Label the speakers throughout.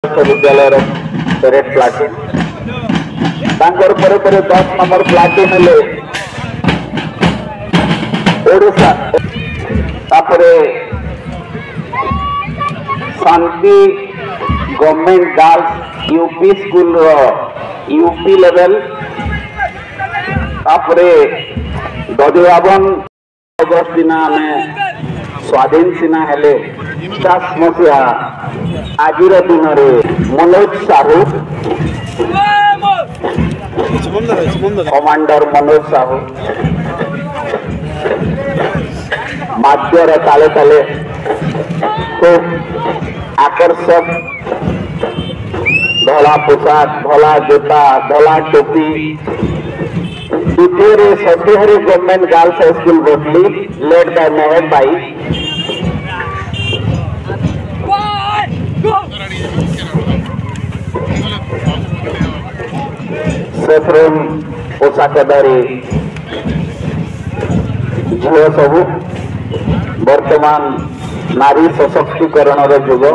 Speaker 1: विश्वविद्यालय parade platoon तांकर परे परे 10 नंबर प्लाटून हेले ओडिशा तापरे Shanti government girls UP school रो यूपी लेवल तापरे ददियाबन अगस्त दिन में स्वाधीन सीना हेले 50 मसीहा आज दिन मनोज साहू कमांडर मनोज साहू माध्यर ताले ताले खूब आकर्षक धला पोशाक धला जूता धला टोपी द्वितीय सत्यहरी government girls high school Botli led by Mehar Bai सेफ्रेम पोशाकधारी झील सबू वर्तमान नारी सशक्तिकरण जुग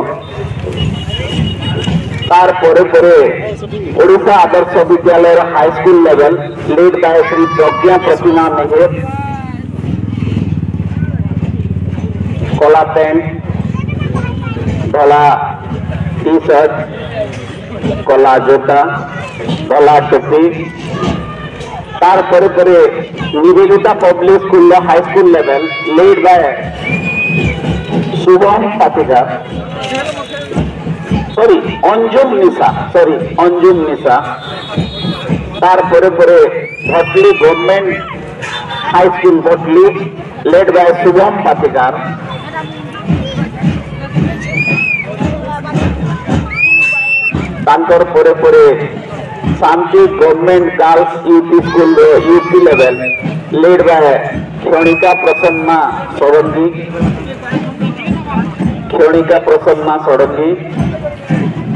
Speaker 1: तार परे परे Odisha Adarsha Vidyalaya high school level lead by Shri Pragya Pratima Mehar कला पैंट धला टी शर्ट कला जूता धला टोपी तार परे परे Nivedita public school high school level lead by Shubham Patidar Anjum Nisha तार परे परे Bhatli government high school Bhatli led by Shubham Patidar तांकर परे परे Shanti government girls UP school UP level led by Kshanika Prasanna Sodangi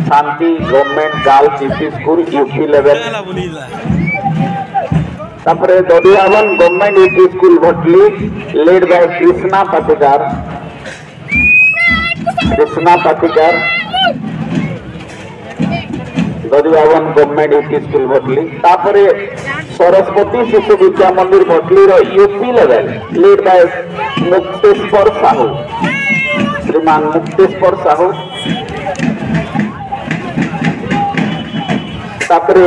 Speaker 1: Shanti government girls UP school UP level तापरे Dadiaban government UP school Bhatli led by Krishna Patidar Dadiaban government UP school Bhatli तापरे सरस्वती शिशु विद्या मंदिर भटली रो UP level lead by Mukteshwar Sahu Shriman Mukteshwar Sahu तापरे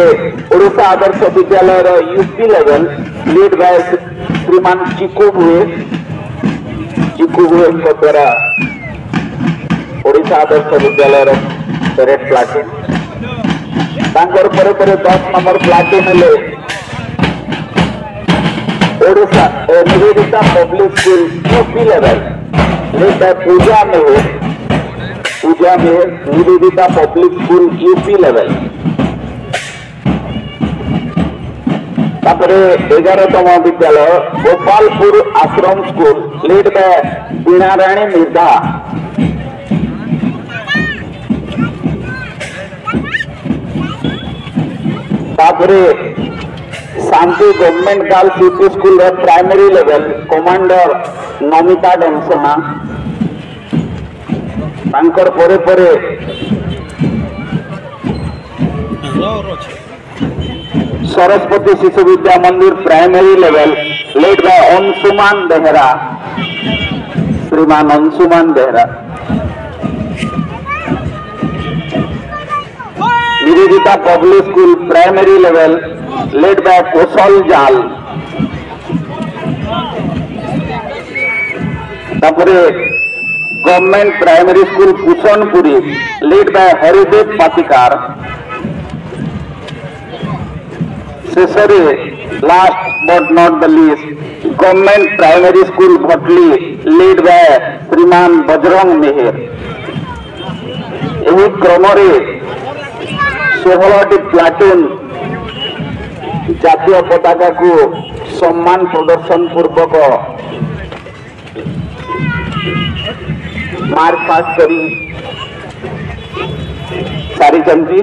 Speaker 1: ओडिशा आदर्श विद्यालय रो UP level lead by Shriman Chiku भुए द्वारा ओडिशा आदर्श विद्यालय रो पेरेड प्लाटून तांकर परे परे 10 नंबर प्लाटून हेले Odisha Nivedita public school UP level lead by Puja Mehar Nivedita public school UP level तापरे 11तम Vidyalaya Gopalpur Ashram school lead by Binarani Mirdha तापरे Shanti government girls UP school primary level commander Namita Dansana तांकर परे परे Saraswati Shishu Vidya Mandir primary level led by Anshuman Behera Shriman Anshuman Behera Nivedita public school primary level led by Kaushal Jal तापरे government primary school कुशनपुरी lead by Haridev Patikar शेषरे last but not the least government primary school Bhatli lead by Shriman Bajrang मेहर यही क्रम 16टी platoon जातीय पताका को सम्मान प्रदर्शन पूर्वक मार्च पास करी सारी चंदी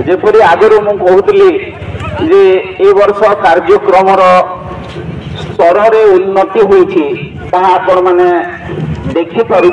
Speaker 1: जेपरी आगरू मु कहूली जे ए वर्ष कार्यक्रमर स्तर रे उन्नति होइछि ताहा आपण माने देखि पारु।